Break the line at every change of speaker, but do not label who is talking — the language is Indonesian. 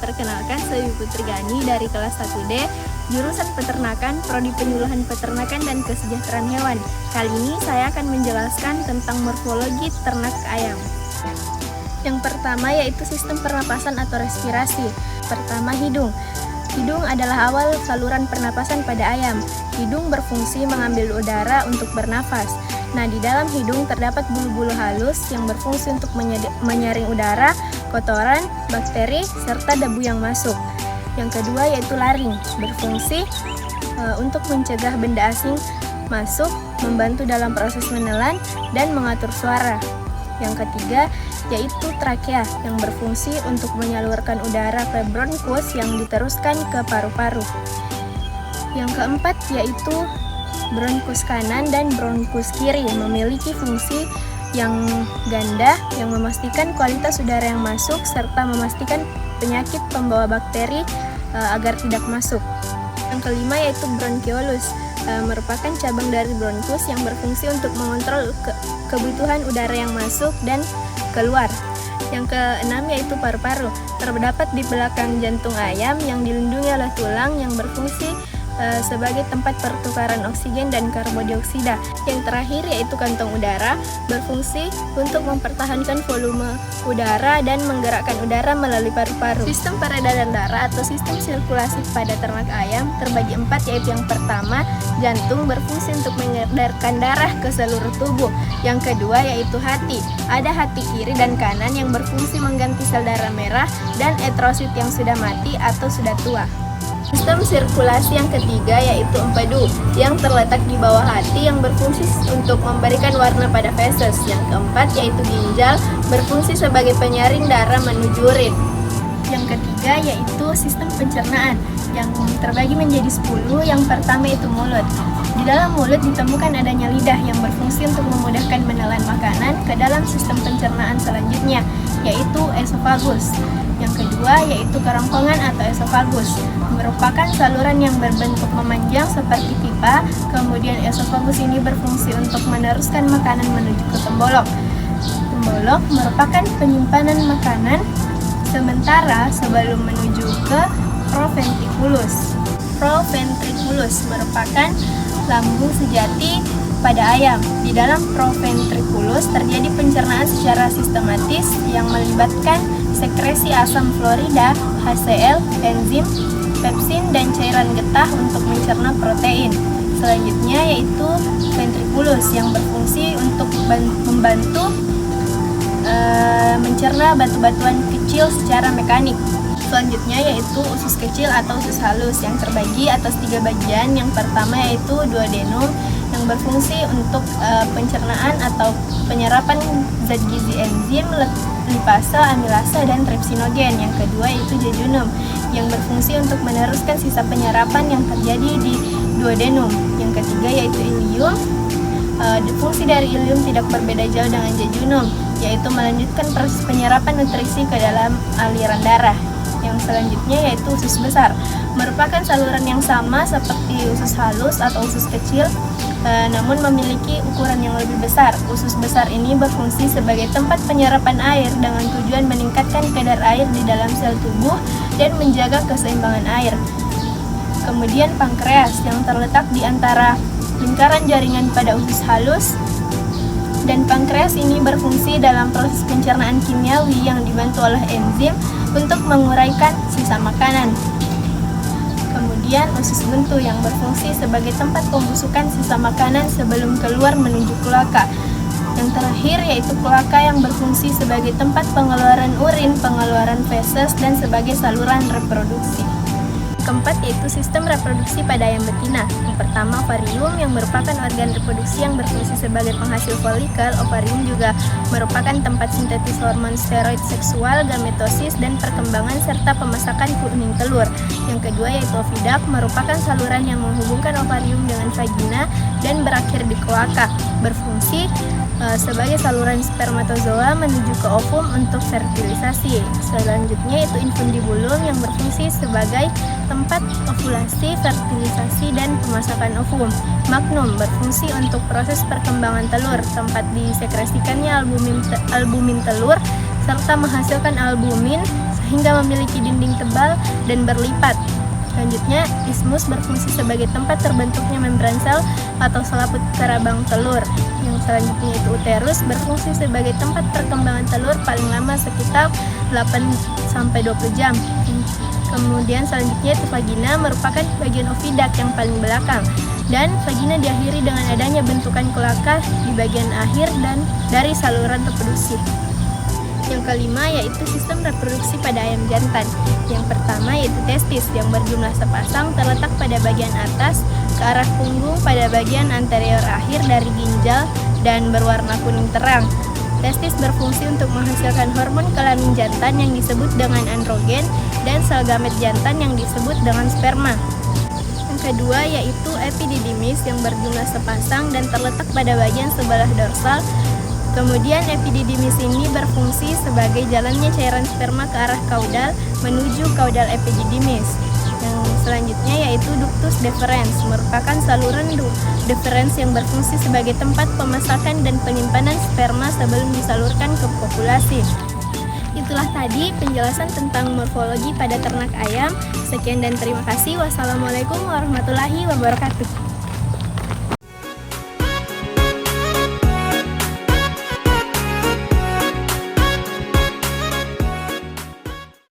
Perkenalkan, saya Putri Gani dari kelas 1D, jurusan Peternakan, Prodi Penyuluhan Peternakan dan Kesejahteraan Hewan. Kali ini saya akan menjelaskan tentang morfologi ternak ayam. Yang pertama yaitu sistem pernapasan atau respirasi. Pertama, hidung. Hidung adalah awal saluran pernapasan pada ayam. Hidung berfungsi mengambil udara untuk bernafas. Nah, di dalam hidung terdapat bulu-bulu halus yang berfungsi untuk menyaring udara, kotoran, bakteri, serta debu yang masuk. Yang kedua yaitu laring, berfungsi untuk mencegah benda asing masuk, membantu dalam proses menelan, dan mengatur suara. Yang ketiga yaitu trakea, yang berfungsi untuk menyalurkan udara ke bronkus yang diteruskan ke paru-paru. Yang keempat yaitu bronkus kanan dan bronkus kiri, memiliki fungsi yang ganda yang memastikan kualitas udara yang masuk serta memastikan penyakit pembawa bakteri agar tidak masuk. Yang kelima yaitu bronkiolus, merupakan cabang dari bronkus yang berfungsi untuk mengontrol kebutuhan udara yang masuk dan keluar. Yang keenam yaitu paru-paru, terdapat di belakang jantung ayam yang dilindungi oleh tulang yang berfungsi sebagai tempat pertukaran oksigen dan karbodioksida. Yang terakhir yaitu kantong udara, berfungsi untuk mempertahankan volume udara dan menggerakkan udara melalui paru-paru. Sistem peredaran darah atau sistem sirkulasi pada ternak ayam terbagi 4, yaitu yang pertama, jantung, berfungsi untuk mengedarkan darah ke seluruh tubuh. Yang kedua yaitu hati, ada hati kiri dan kanan yang berfungsi mengganti sel darah merah dan eritrosit yang sudah mati atau sudah tua. Sistem sirkulasi yang ketiga yaitu empedu, yang terletak di bawah hati yang berfungsi untuk memberikan warna pada feses. Yang keempat yaitu ginjal, berfungsi sebagai penyaring darah menuju urin. Yang ketiga yaitu sistem pencernaan yang terbagi menjadi 10. Yang pertama itu mulut. Di dalam mulut ditemukan adanya lidah yang berfungsi untuk memudahkan menelan makanan ke dalam sistem pencernaan selanjutnya, yaitu esofagus. Yang kedua yaitu kerongkongan atau esofagus, merupakan saluran yang berbentuk memanjang seperti pipa. Kemudian esofagus ini berfungsi untuk meneruskan makanan menuju ke tembolok. Tembolok merupakan penyimpanan makanan sementara sebelum menuju ke proventriculus. Proventriculus merupakan lambung sejati pada ayam. Di dalam proventriculus terjadi pencernaan secara sistematis yang melibatkan sekresi asam fluorida, HCl, enzim, pepsin, dan cairan getah untuk mencerna protein. Selanjutnya yaitu ventriculus yang berfungsi untuk membantu mencerna batu-batuan kecil secara mekanik. Selanjutnya yaitu usus kecil atau usus halus yang terbagi atas 3 bagian. Yang pertama yaitu duodenum yang berfungsi untuk pencernaan atau penyerapan zat gizi enzim, lipasa, amilasa, dan tripsinogen. Yang kedua yaitu jejunum yang berfungsi untuk meneruskan sisa penyerapan yang terjadi di duodenum. Yang ketiga yaitu ileum. Fungsi dari ileum tidak berbeda jauh dengan jejunum, yaitu melanjutkan proses penyerapan nutrisi ke dalam aliran darah. Yang selanjutnya yaitu usus besar, merupakan saluran yang sama seperti usus halus atau usus kecil, namun memiliki ukuran yang lebih besar. Usus besar ini berfungsi sebagai tempat penyerapan air dengan tujuan meningkatkan kadar air di dalam sel tubuh dan menjaga keseimbangan air. Kemudian pankreas yang terletak di antara lingkaran jaringan pada usus halus, dan pankreas ini berfungsi dalam proses pencernaan kimiawi yang dibantu oleh enzim untuk menguraikan sisa makanan. Kemudian usus buntu yang berfungsi sebagai tempat pembusukan sisa makanan sebelum keluar menuju kloaka. Yang terakhir yaitu kloaka yang berfungsi sebagai tempat pengeluaran urin, pengeluaran feses, dan sebagai saluran reproduksi. Keempat yaitu sistem reproduksi pada ayam betina. Yang pertama ovarium yang merupakan organ reproduksi yang berfungsi sebagai penghasil folikel. Ovarium juga merupakan tempat sintetis hormon steroid seksual, gametosis, dan perkembangan serta pemasakan kuning telur. Yang kedua yaitu oviduct, merupakan saluran yang menghubungkan ovarium dengan vagina dan berakhir di kloaka. Berfungsi sebagai saluran spermatozoa menuju ke ovum untuk fertilisasi. Selanjutnya yaitu infundibulum yang berfungsi sebagai tempat ovulasi, fertilisasi, dan pemasakan ovum. Magnum berfungsi untuk proses perkembangan telur, tempat disekresikannya albumin telur serta menghasilkan albumin sehingga memiliki dinding tebal dan berlipat. Selanjutnya, ismus berfungsi sebagai tempat terbentuknya membran sel atau selaput kerabang telur. Yang selanjutnya itu uterus berfungsi sebagai tempat perkembangan telur paling lama sekitar 8-20 jam. Kemudian selanjutnya itu vagina merupakan bagian ovidak yang paling belakang. Dan vagina diakhiri dengan adanya bentukan kelakar di bagian akhir dan dari saluran reproduksi. Yang kelima yaitu sistem reproduksi pada ayam jantan. Yang pertama yaitu testis yang berjumlah sepasang terletak pada bagian atas ke arah punggung pada bagian anterior akhir dari ginjal dan berwarna kuning terang. Testis berfungsi untuk menghasilkan hormon kelamin jantan yang disebut dengan androgen dan sel gamet jantan yang disebut dengan sperma. Yang kedua yaitu epididymis yang berjumlah sepasang dan terletak pada bagian sebelah dorsal. Kemudian epididymis ini berfungsi sebagai jalannya cairan sperma ke arah kaudal menuju kaudal epididymis. Yang selanjutnya yaitu ductus deferens, merupakan saluran deferens yang berfungsi sebagai tempat pemasakan dan penyimpanan sperma sebelum disalurkan ke populasi. Itulah tadi penjelasan tentang morfologi pada ternak ayam. Sekian dan terima kasih. Wassalamualaikum warahmatullahi wabarakatuh.